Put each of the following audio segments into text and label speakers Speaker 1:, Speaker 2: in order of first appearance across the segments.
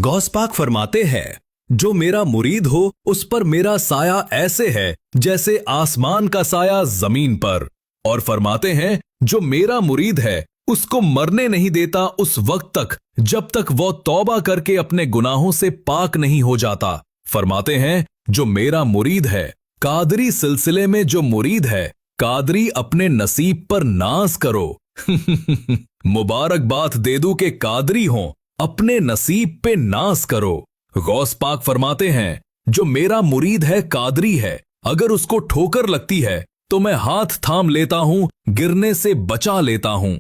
Speaker 1: गौस पाक फरमाते हैं, जो मेरा मुरीद हो उस पर मेरा साया ऐसे है जैसे आसमान का साया जमीन पर। और फरमाते हैं, जो मेरा मुरीद है उसको मरने नहीं देता उस वक्त तक जब तक वो तौबा करके अपने गुनाहों से पाक नहीं हो जाता। फरमाते हैं, जो मेरा मुरीद है, कादरी सिलसिले में जो मुरीद है, कादरी अपने नसीब पर नाज करो। मुबारकबाद दे दूं के कादरी हों, अपने नसीब पे नाज करो। गौस पाक फरमाते हैं, जो मेरा मुरीद है कादरी है, अगर उसको ठोकर लगती है तो मैं हाथ थाम लेता हूं, गिरने से बचा लेता हूं।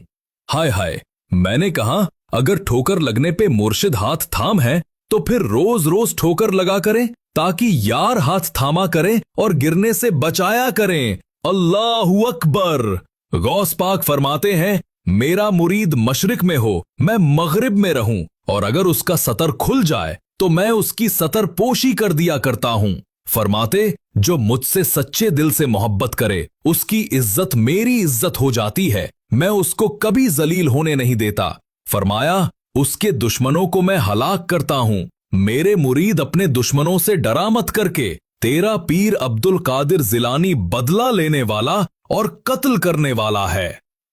Speaker 1: हाय हाय, मैंने कहा अगर ठोकर लगने पे मुर्शिद हाथ थाम है तो फिर रोज रोज ठोकर लगा करें ताकि यार हाथ थामा करें और गिरने से बचाया करें। अल्लाहू अकबर। गौस पाक फरमाते हैं, मेरा मुरीद मशरिक में हो, मैं मगरिब में रहूं, और अगर उसका सतर खुल जाए तो मैं उसकी सतर पोशी कर दिया करता हूं। फरमाते, जो मुझसे सच्चे दिल से मोहब्बत करे उसकी इज्जत मेरी इज्जत हो जाती है, मैं उसको कभी जलील होने नहीं देता। फरमाया, उसके दुश्मनों को मैं हलाक करता हूं। मेरे मुरीद अपने दुश्मनों से डरा मत करके, तेरा पीर अब्दुल कादिर जिलानी बदला लेने वाला और कत्ल करने वाला है।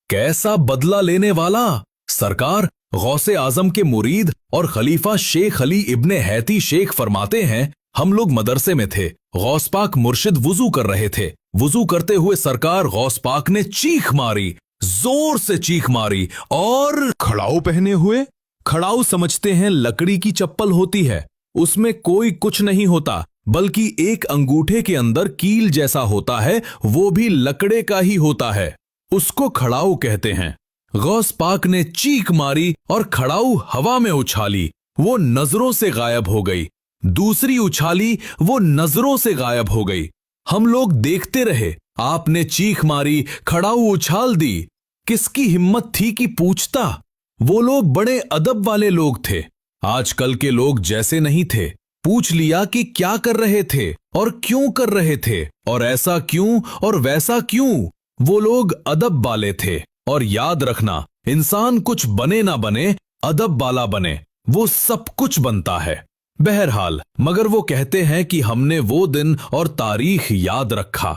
Speaker 1: कैसा बदला लेने वाला? सरकार गौसे आजम के मुरीद और खलीफा शेख अली इब्ने हैती शेख फरमाते हैं, हम लोग मदरसे में थे, गौस पाक मुर्शिद वुजू कर रहे थे। वुजू करते हुए सरकार गौस पाक ने चीख मारी, जोर से चीख मारी, और खड़ाऊ पहने हुए। खड़ाऊ समझते हैं लकड़ी की चप्पल होती है, उसमें कोई कुछ नहीं होता बल्कि एक अंगूठे के अंदर कील जैसा होता है, वो भी लकड़े का ही होता है, उसको खड़ाऊ कहते हैं। गौस पाक ने चीख मारी और खड़ाऊ हवा में उछाली, वो नजरों से गायब हो गई। दूसरी उछाली, वो नजरों से गायब हो गई। हम लोग देखते रहे, आपने चीख मारी, खड़ाऊ उछाल दी। किसकी हिम्मत थी कि पूछता? वो लोग बड़े अदब वाले लोग थे, आजकल के लोग जैसे नहीं थे। पूछ लिया कि क्या कर रहे थे और क्यों कर रहे थे, और ऐसा क्यों और वैसा क्यों। वो लोग अदब वाले थे। और याद रखना, इंसान कुछ बने ना बने, अदब वाला बने, वो सब कुछ बनता है। बहरहाल, मगर वो कहते हैं कि हमने वो दिन और तारीख याद रखा।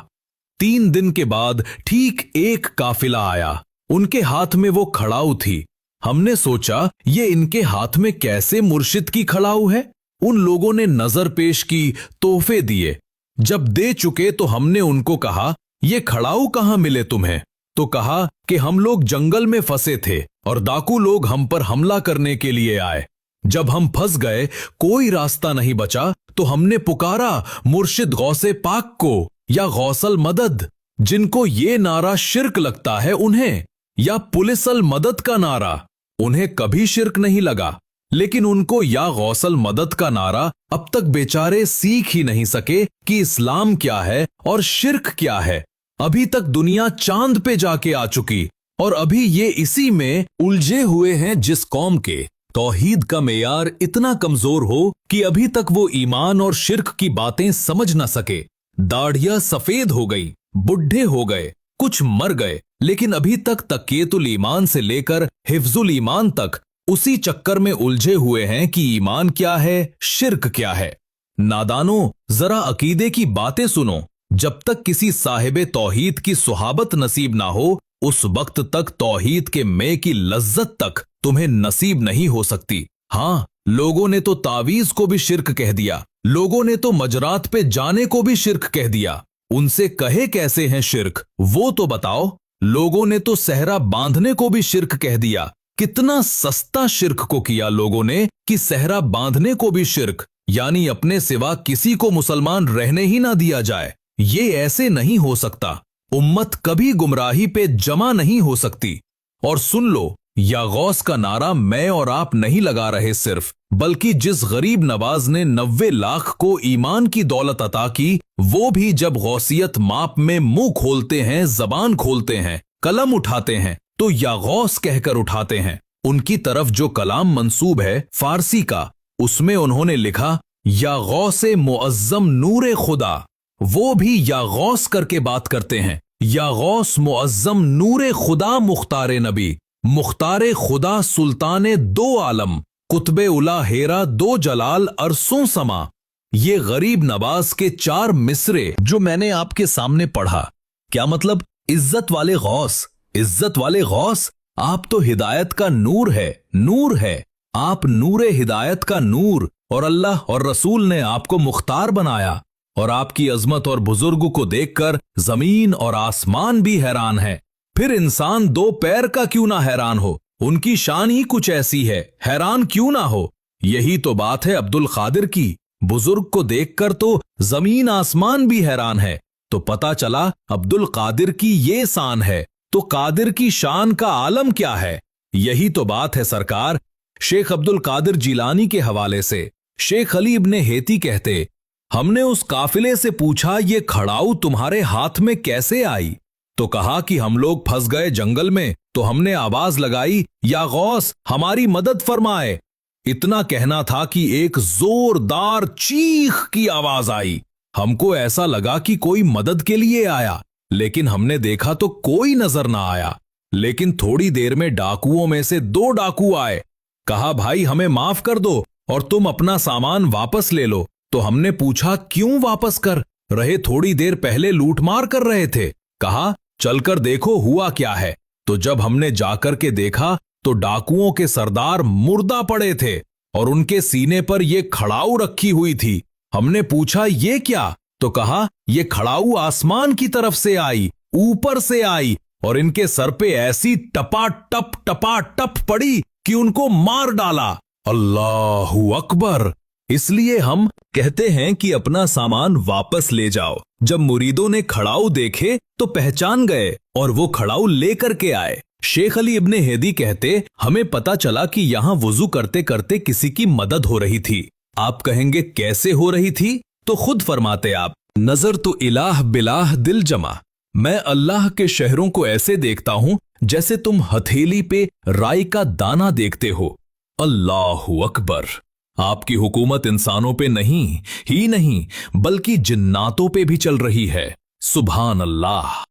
Speaker 1: 3 दिन के बाद ठीक एक काफिला आया, उनके हाथ में वो खड़ाऊ थी। हमने सोचा ये इनके हाथ में कैसे मुर्शिद की खड़ाऊ है। उन लोगों ने नजर पेश की, तोहफे दिए। जब दे चुके तो हमने उनको कहा, ये खड़ाऊ कहां मिले तुम्हें? तो कहा कि हम लोग जंगल में फंसे थे और डाकू लोग हम पर हमला करने के लिए आए। जब हम फंस गए, कोई रास्ता नहीं बचा, तो हमने पुकारा मुर्शिद गौसे पाक को या गौसल मदद। जिनको ये नारा शिर्क लगता है उन्हें, या पुलिसल मदद का नारा, उन्हें कभी शिर्क नहीं लगा, लेकिन उनको या गौसल मदद का नारा अब तक बेचारे सीख ही नहीं सके कि इस्लाम क्या है और शिर्क क्या है। अभी तक दुनिया चांद पे जाके आ चुकी, और अभी ये इसी में उलझे हुए हैं जिस कौम के तौहीद का मेयार इतना कमजोर हो कि अभी तक वो ईमान और शिर्क की बातें समझ न सके। दाढ़ियां सफेद हो गई, बुढ़े हो गए, कुछ मर गए, लेकिन अभी तक तकियतुल ईमान से लेकर हिफ्जुल ईमान तक उसी चक्कर में उलझे हुए हैं कि ईमान क्या है, शिर्क क्या है। नादानो, जरा अकीदे की बातें सुनो। जब तक किसी साहिबे तौहीद की सुहाबत नसीब ना हो, उस वक्त तक तौहीद के में की लज्जत तक तुम्हें नसीब नहीं हो सकती। हाँ, लोगों ने तो तावीज को भी शिर्क कह दिया, लोगों ने तो मजरात पे जाने को भी शिर्क कह दिया। उनसे कहे कैसे हैं शिर्क, वो तो बताओ। लोगों ने तो सहरा बांधने को भी शिर्क कह दिया। कितना सस्ता शिर्क को किया लोगों ने कि सहरा बांधने को भी शिर्क, यानी अपने सिवा किसी को मुसलमान रहने ही ना दिया जाए। ये ऐसे नहीं हो सकता। उम्मत कभी गुमराही पे जमा नहीं हो सकती। और सुन लो, या गौस का नारा मैं और आप नहीं लगा रहे सिर्फ, बल्कि जिस गरीब नवाज ने 90 लाख को ईमान की दौलत अता की, वो भी जब गौसियत माप में मुंह खोलते हैं, जबान खोलते हैं, कलम उठाते हैं, तो या गौस कहकर उठाते हैं। उनकी तरफ जो कलाम मंसूब है फारसी का, उसमें उन्होंने लिखा या गौसे मुअज्जम नूरे खुदा, वो भी या गौस करके बात करते हैं। या गौस मुअज्जम नूरे खुदा मुख्तारे नबी, मुख्तारे खुदा सुल्ताने 2 आलम, कुतबे उला हेरा दो जलाल अरसों समा। ये गरीब नवाज के 4 मिसरे जो मैंने आपके सामने पढ़ा। क्या मतलब? इज्जत वाले गौस, इज्जत वाले गौस, आप तो हिदायत का नूर है, नूर है। आप नूरे हिदायत का नूर, और अल्लाह और रसूल ने आपको मुख्तार बनाया। और आपकी अजमत और बुजुर्ग को देखकर जमीन और आसमान भी हैरान है। फिर इंसान 2 पैर का क्यों ना हैरान हो, उनकी शान ही कुछ ऐसी है, हैरान क्यों ना हो। यही तो बात है अब्दुल कादिर की। बुजुर्ग को देखकर तो जमीन आसमान भी हैरान है। तो पता चला अब्दुल कादिर की ये शान है, तो कादिर की शान का आलम क्या है। यही तो बात है सरकार। शेख अब्दुल कादिर जिलानी के हवाले से शेख अली इब्ने हेती कहते, हमने उस काफिले से पूछा ये खड़ाऊ तुम्हारे हाथ में कैसे आई। तो कहा कि हम लोग फंस गए जंगल में, तो हमने आवाज लगाई, या गौस हमारी मदद फरमाए। इतना कहना था कि एक जोरदार चीख की आवाज आई। हमको ऐसा लगा कि कोई मदद के लिए आया, लेकिन हमने देखा तो कोई नजर ना आया। लेकिन थोड़ी देर में डाकुओं में से 2 डाकू आए। कहा भाई हमें माफ कर दो और तुम अपना सामान वापस ले लो। तो हमने पूछा क्यों वापस कर रहे, थोड़ी देर पहले लूटमार कर रहे थे। कहा चलकर देखो हुआ क्या है। तो जब हमने जाकर के देखा तो डाकुओं के सरदार मुर्दा पड़े थे और उनके सीने पर यह खड़ाऊ रखी हुई थी। हमने पूछा ये क्या? तो कहा ये खड़ाऊ आसमान की तरफ से आई, ऊपर से आई, और इनके सर पे ऐसी टपा टप पड़ी कि उनको मार डाला। अल्लाहू अकबर। इसलिए हम कहते हैं कि अपना सामान वापस ले जाओ। जब मुरीदों ने खड़ाऊ देखे तो पहचान गए और वो खड़ाऊ लेकर के आए। शेख अली इब्ने हेदी कहते, हमें पता चला कि यहां वुजू करते करते किसी की मदद हो रही थी। आप कहेंगे कैसे हो रही थी? तो खुद फरमाते आप, नजर तो इलाह बिलाह दिल जमा। मैं अल्लाह के शहरों को ऐसे देखता हूं जैसे तुम हथेली पे राई का दाना देखते हो। अल्लाहू अकबर। आपकी हुकूमत इंसानों पे नहीं बल्कि जिन्नातों पे भी चल रही है। सुभान अल्लाह।